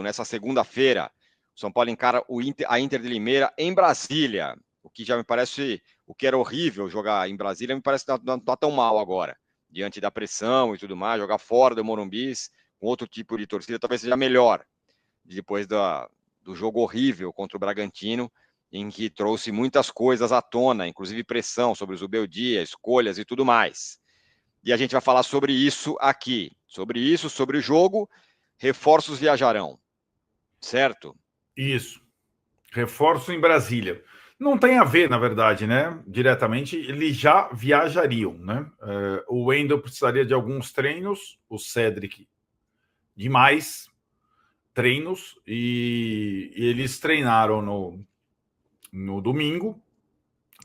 nessa segunda-feira, o São Paulo encara a Inter de Limeira em Brasília, o que já me parece, o que era horrível jogar em Brasília, me parece que não está tão mal agora, diante da pressão e tudo mais, jogar fora do Morumbi, com outro tipo de torcida, talvez seja melhor, depois do jogo horrível contra o Bragantino, em que trouxe muitas coisas à tona, inclusive pressão sobre o Zubeldia, escolhas e tudo mais. E a gente vai falar sobre isso aqui, sobre isso, sobre o jogo, reforços viajarão, certo? Isso. Reforço em Brasília. Não tem a ver, na verdade, né? Diretamente, eles já viajariam, né? O Wendel precisaria de alguns treinos, o Cedric de mais treinos, e eles treinaram no domingo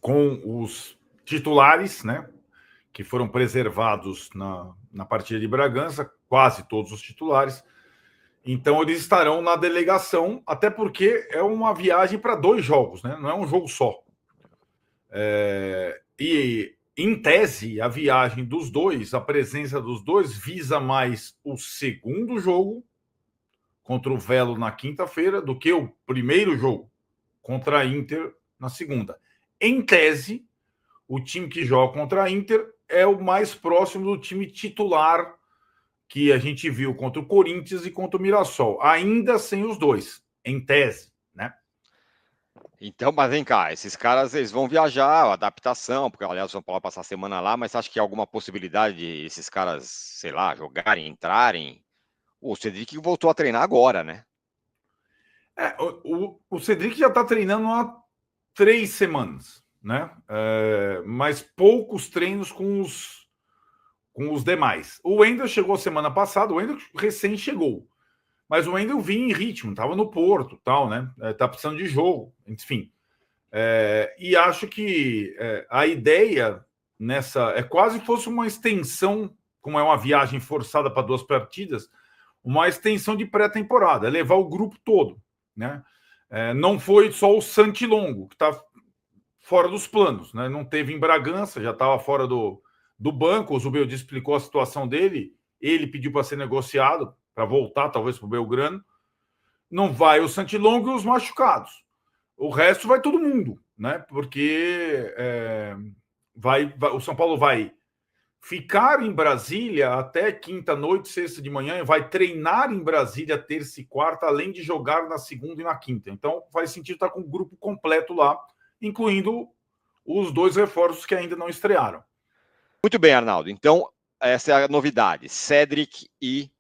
com os titulares, né? Que foram preservados na partida de Bragança, quase todos os titulares. Então, eles estarão na delegação, até porque é uma viagem para 2 jogos, né? Não é um jogo só. E, em tese, a viagem dos dois, a presença dos dois, visa mais o segundo jogo contra o Velo na quinta-feira do que o primeiro jogo contra a Inter na segunda. Em tese, o time que joga contra a Inter é o mais próximo do time titular que a gente viu contra o Corinthians e contra o Mirassol, ainda sem os dois, em tese, né? Então, mas vem cá, esses caras eles vão viajar, adaptação, porque aliás o São Paulo vai passar a semana lá, mas acho que há alguma possibilidade de esses caras, sei lá, jogarem, entrarem? O Cedric voltou a treinar agora, né? O Cedric já está treinando há 3 semanas, né? Mas poucos treinos com os demais. O Wendel chegou semana passada, o Wendel recém chegou. Mas o Wendel vinha em ritmo, estava no Porto, tal, né? Tá precisando de jogo, enfim. E acho que a ideia nessa é quase fosse uma extensão, como é uma viagem forçada para 2 partidas, uma extensão de pré-temporada, é levar o grupo todo, né? Não foi só o Santilongo, que está fora dos planos, né? Não teve em Bragança, já estava fora do banco. O Zubeldia explicou a situação dele, ele pediu para ser negociado, para voltar talvez para o Belgrano. Não vai o Santilongo e os machucados. O resto vai todo mundo, né? Porque o São Paulo vai ficar em Brasília até quinta-noite, sexta de manhã, e vai treinar em Brasília terça e quarta, além de jogar na segunda e na quinta. Então, faz sentido estar com o grupo completo lá, incluindo os 2 reforços que ainda não estrearam. Muito bem, Arnaldo. Então, essa é a novidade. Cedric e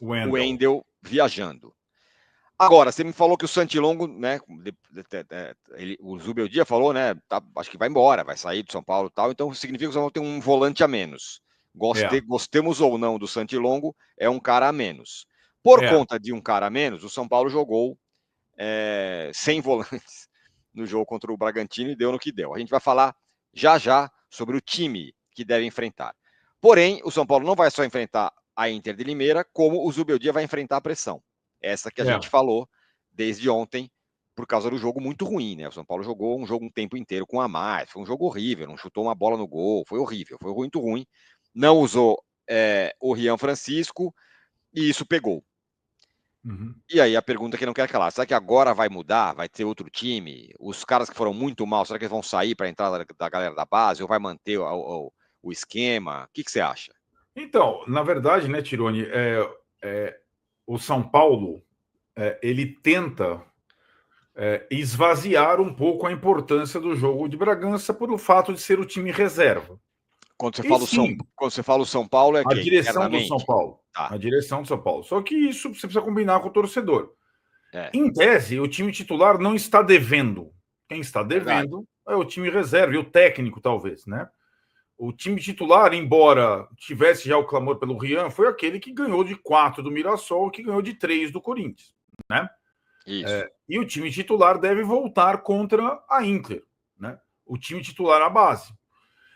Wendel viajando. Agora, você me falou que o Santilongo, né? O Zubeldia falou, né? Acho que vai embora, vai sair do São Paulo e tal. Então significa que o São Paulo tem um volante a menos. Gostemos ou não do Santilongo, é um cara a menos. Por conta de um cara a menos, o São Paulo jogou sem volantes no jogo contra o Bragantino e deu no que deu. A gente vai falar já sobre o time que deve enfrentar. Porém, o São Paulo não vai só enfrentar a Inter de Limeira, como o Zubeldia vai enfrentar a pressão. Essa que a gente falou desde ontem, por causa do jogo muito ruim, né? O São Paulo jogou um jogo um tempo inteiro com a mais, foi um jogo horrível, não chutou uma bola no gol, foi horrível, foi muito ruim. Não usou o Rian Francisco e isso pegou. Uhum. E aí a pergunta que não quer calar, será que agora vai mudar? Vai ter outro time? Os caras que foram muito mal, será que eles vão sair para entrar da galera da base ou vai manter o esquema? O que você acha? Então, na verdade, né, Tironi, o São Paulo ele tenta esvaziar um pouco a importância do jogo de Bragança por o fato de ser o time reserva. Quando você fala o São Paulo, é a quem? direção do São Paulo. Tá. A direção do São Paulo. Só que isso você precisa combinar com o torcedor. Em tese, o time titular não está devendo. Quem está devendo é o time reserva e o técnico, talvez, né? O time titular, embora tivesse já o clamor pelo Rian, foi aquele que ganhou de 4 do Mirassol, que ganhou de 3 do Corinthians, né? Isso. E o time titular deve voltar contra a Inter, né? O time titular à base.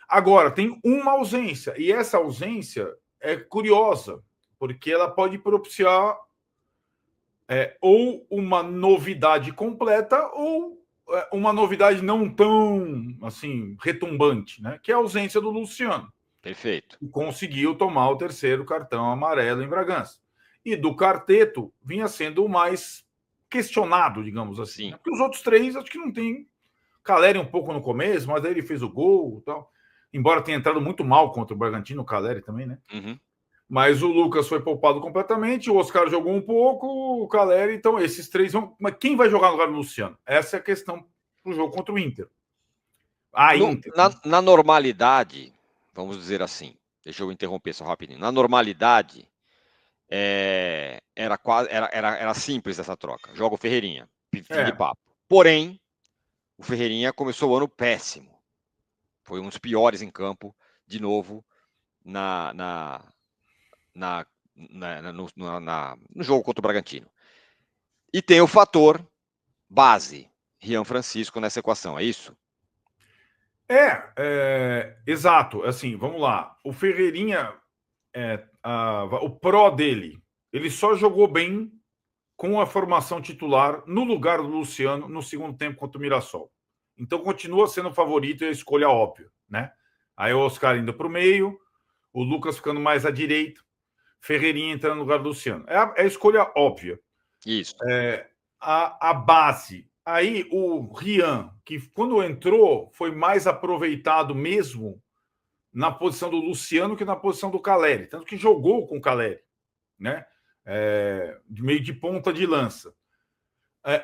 Agora, tem uma ausência, e essa ausência é curiosa, porque ela pode propiciar ou uma novidade completa ou uma novidade não tão assim retumbante, né? Que é a ausência do Luciano. Perfeito. E conseguiu tomar o terceiro cartão amarelo em Bragança. e do quarteto vinha sendo o mais questionado, digamos assim. Né? Porque os outros três, acho que não tem. Caleri um pouco no começo, mas aí ele fez o gol e tal. Embora tenha entrado muito mal contra o Bragantino, o Caleri também, né? Uhum. Mas o Lucas foi poupado completamente, o Oscar jogou um pouco, o Caleri, então esses três vão. Mas quem vai jogar no lugar do Luciano? Essa é a questão pro jogo contra o Inter. Inter. Na normalidade, vamos dizer assim, deixa eu interromper só rapidinho. Na normalidade, era simples essa troca. Joga o Ferreirinha, fim de papo. Porém, o Ferreirinha começou o ano péssimo. Foi um dos piores em campo, de novo, no jogo contra o Bragantino. E tem o fator base, Rian Francisco nessa equação, é isso? Exato. Assim, vamos lá. O Ferreirinha, o pró dele, ele só jogou bem com a formação titular no lugar do Luciano no segundo tempo contra o Mirassol. Então continua sendo o favorito e a escolha óbvia, né? Aí o Oscar indo para o meio, o Lucas ficando mais à direita, Ferreirinha entrando no lugar do Luciano. É a escolha óbvia. Isso. A base. Aí o Rian, que quando entrou, foi mais aproveitado mesmo na posição do Luciano que na posição do Caleri. Tanto que jogou com o Caleri, né? De meio de ponta de lança.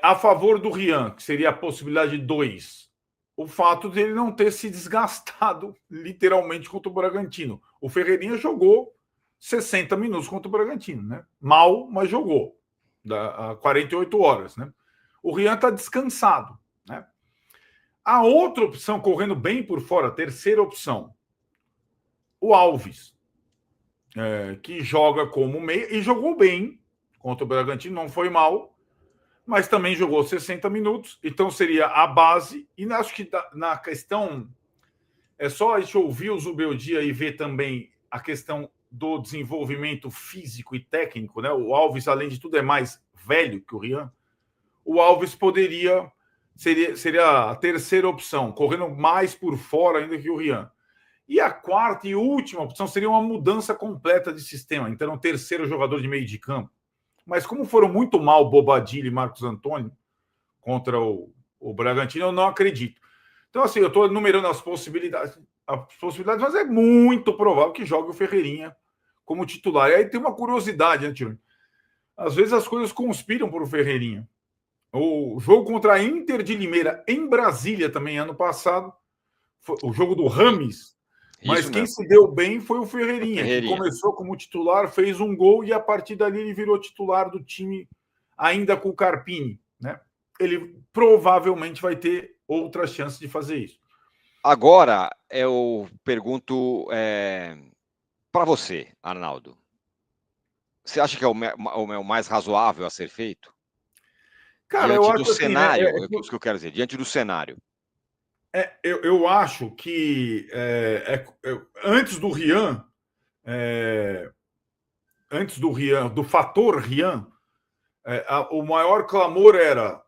A favor do Rian, que seria a possibilidade de 2, o fato dele não ter se desgastado literalmente contra o Bragantino. O Ferreirinha jogou 60 minutos contra o Bragantino, né? Mal, mas jogou. 48 horas, né? O Rian está descansado, né? A outra opção, correndo bem por fora, a terceira opção, o Alves, que joga como meio, e jogou bem contra o Bragantino, não foi mal, mas também jogou 60 minutos, então seria a base, e acho que na questão, é só a gente ouvir o Zubeldia e ver também a questão do desenvolvimento físico e técnico, né? O Alves, além de tudo, é mais velho que o Rian. O Alves seria a terceira opção, correndo mais por fora ainda que o Rian. E a quarta e última opção seria uma mudança completa de sistema, então um terceiro jogador de meio de campo. Mas como foram muito mal Bobadilha e Marcos Antônio contra o Bragantino, eu não acredito. Então, assim, eu estou enumerando as possibilidades, mas é muito provável que jogue o Ferreirinha como titular. E aí tem uma curiosidade, né, Tio? Às vezes as coisas conspiram para o Ferreirinha. O jogo contra a Inter de Limeira, em Brasília também, ano passado, foi o jogo do Rames, mas quem se deu bem foi o Ferreirinha, que começou como titular, fez um gol e a partir dali ele virou titular do time ainda com o Carpini, né? Ele provavelmente vai ter outra chance de fazer isso. Agora, eu pergunto para você, Arnaldo. Você acha que é o mais razoável a ser feito? Cara, diante eu acho do cenário, assim, é isso que eu quero dizer, diante do cenário. Eu acho que antes do Rian, do fator Rian, o maior clamor era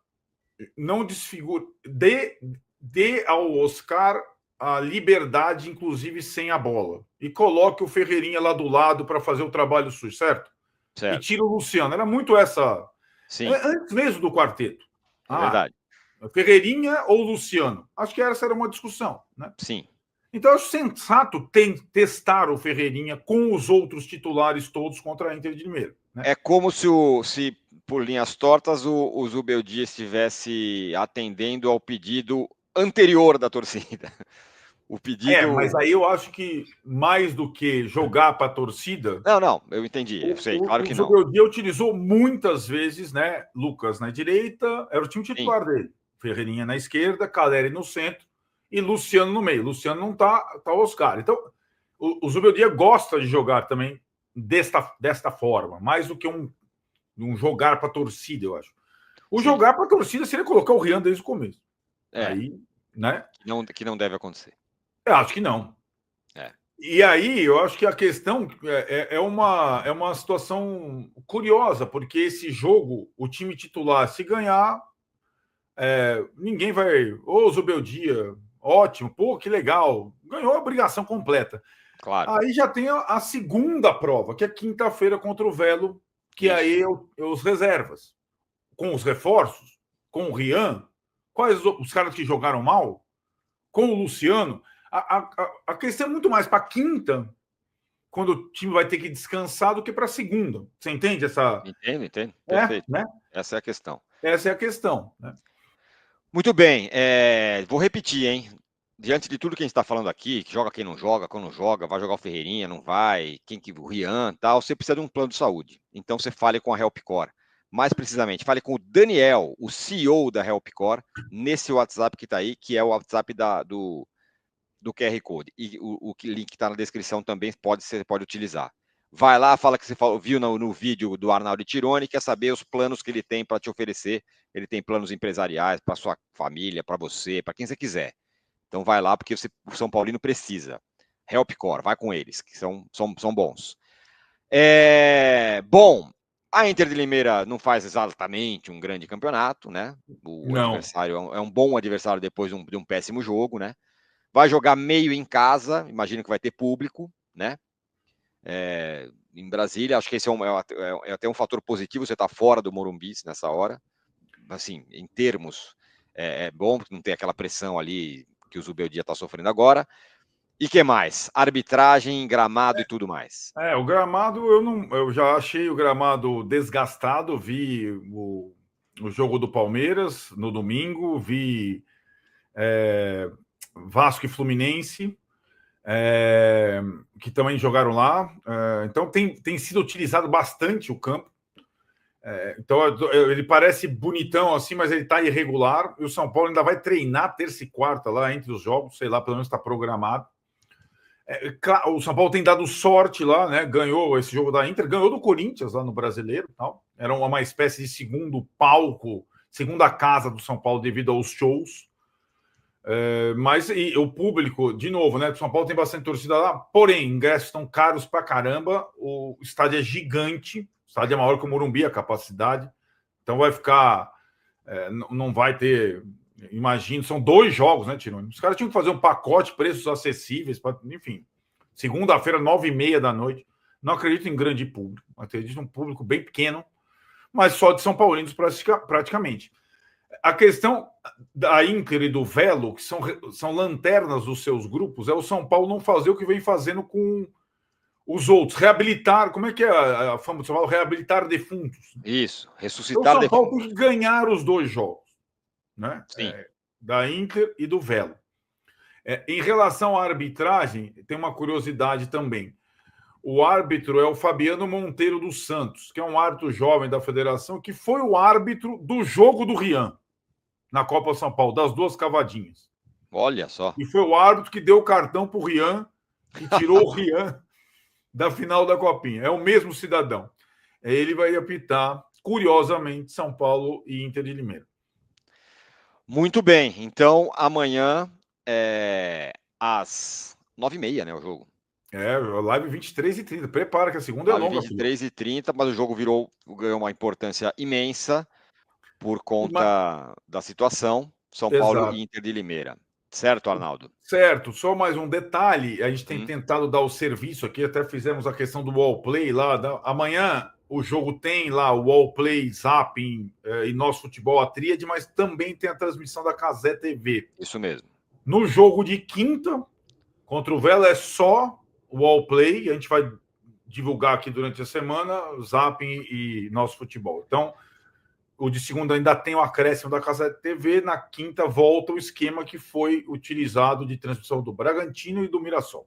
não desfigure, dê ao Oscar a liberdade, inclusive sem a bola, e coloque o Ferreirinha lá do lado para fazer o trabalho sujo, certo? E tira o Luciano. Era muito essa. Sim. Antes mesmo do quarteto. É verdade. Ferreirinha ou Luciano? Acho que essa era uma discussão, né? Sim. Então, eu acho sensato testar o Ferreirinha com os outros titulares todos contra a Inter de Limeira. Né? É como se por linhas tortas, o Zubeldia estivesse atendendo ao pedido anterior da torcida. O pedido. Mas aí eu acho que mais do que jogar para a torcida. Não, eu entendi. Eu sei, claro que não. O Zubeldia utilizou muitas vezes, né? Lucas na direita, era o time titular dele. Ferreirinha na esquerda, Caleri no centro e Luciano no meio. Luciano não tá Oscar. Então, o Zubeldia gosta de jogar também desta forma, mais do que um jogar para a torcida, eu acho. Jogar para a torcida seria colocar o Rian desde o começo. Aí, né? Que não deve acontecer. Eu acho que não. E aí, eu acho que a questão é uma situação curiosa, porque esse jogo, o time titular, se ganhar, ninguém vai. Ô, Zubeldia, ótimo, pô, que legal. Ganhou a obrigação completa. Claro. Aí já tem a segunda prova, que é quinta-feira contra o Velo, que aí os reservas. Com os reforços, com o Rian, quais os caras que jogaram mal, com o Luciano. A questão é muito mais para quinta, quando o time vai ter que descansar, do que para segunda. Você entende essa? Entendo. Perfeito. Né? Essa é a questão. Essa é a questão. Né? Muito bem. Vou repetir, hein? Diante de tudo que a gente está falando aqui, que joga quem não joga, quando não joga, vai jogar o Ferreirinha, não vai, o Rian tal, você precisa de um plano de saúde. Então você fale com a Helpcore. Mais precisamente, fale com o Daniel, o CEO da Helpcore, nesse WhatsApp que está aí, que é o WhatsApp do QR Code. E o link que está na descrição também você pode utilizar. Vai lá, fala que você viu no vídeo do Arnaldo Tironi, quer saber os planos que ele tem para te oferecer. Ele tem planos empresariais para sua família, para você, para quem você quiser. Então vai lá, porque o São Paulino precisa. Helpcore, vai com eles, que são bons. Bom, a Inter de Limeira não faz exatamente um grande campeonato, né? O adversário é um bom adversário depois de um péssimo jogo, né? Vai jogar meio em casa, imagino que vai ter público, né? Em Brasília, acho que esse é até um fator positivo, você está fora do Morumbi nessa hora. Assim, em termos, é bom, não ter aquela pressão ali que o Zubeldia está sofrendo agora. E que mais? Arbitragem, gramado e tudo mais. O gramado, eu já achei o gramado desgastado. Vi o jogo do Palmeiras no domingo, vi Vasco e Fluminense, que também jogaram lá. Então tem sido utilizado bastante o campo. Então ele parece bonitão assim, mas ele está irregular. E o São Paulo ainda vai treinar terça e quarta lá entre os jogos, sei lá, pelo menos está programado. O São Paulo tem dado sorte lá, né? Ganhou esse jogo da Inter, ganhou do Corinthians lá no Brasileiro, tal. Era uma espécie de segundo palco, segunda casa do São Paulo devido aos shows. Mas o público, de novo, né? O São Paulo tem bastante torcida lá, porém, ingressos estão caros pra caramba. O estádio é gigante, o estádio é maior que o Morumbi, a capacidade. Então vai ficar. Não vai ter. Imagino, são 2 jogos, né, Tironi? Os caras tinham que fazer um pacote, preços acessíveis, enfim. Segunda-feira, 9h30 da noite. Não acredito em grande público, acredito em um público bem pequeno, mas só de São Paulinos praticamente. A questão da Inter e do Velo, que são lanternas dos seus grupos, é o São Paulo não fazer o que vem fazendo com os outros. Reabilitar, como é que é a fama do São Paulo? Reabilitar defuntos. Isso, ressuscitar defuntos. O São Paulo tem que ganhar os 2 jogos, né? Sim. Da Inter e do Velo. Em relação à arbitragem, tem uma curiosidade também. O árbitro é o Fabiano Monteiro dos Santos, que é um árbitro jovem da federação, que foi o árbitro do jogo do Rian, na Copa São Paulo, das 2 cavadinhas. Olha só. E foi o árbitro que deu o cartão para o Rian e tirou o Rian da final da Copinha. É o mesmo cidadão. Ele vai apitar, curiosamente, São Paulo e Inter de Limeira. Muito bem. Então, amanhã, às 9h30, né, o jogo. Live 23h30. Prepara que a segunda live é longa. 23h30, mas o jogo ganhou uma importância imensa por conta da situação. São Paulo e Inter de Limeira. Certo, Arnaldo? Certo. Só mais um detalhe. A gente tem tentado dar o serviço aqui. Até fizemos a questão do Wallplay lá. Amanhã o jogo tem lá o Wallplay, Zapping e Nosso Futebol, a tríade, mas também tem a transmissão da Cazé TV. Isso mesmo. No jogo de quinta, contra o Velo, é só o Wallplay. A gente vai divulgar aqui durante a semana, Zapping e Nosso Futebol. Então, o de segunda ainda tem o acréscimo da Cazé TV. Na quinta volta o esquema que foi utilizado de transmissão do Bragantino e do Mirassol.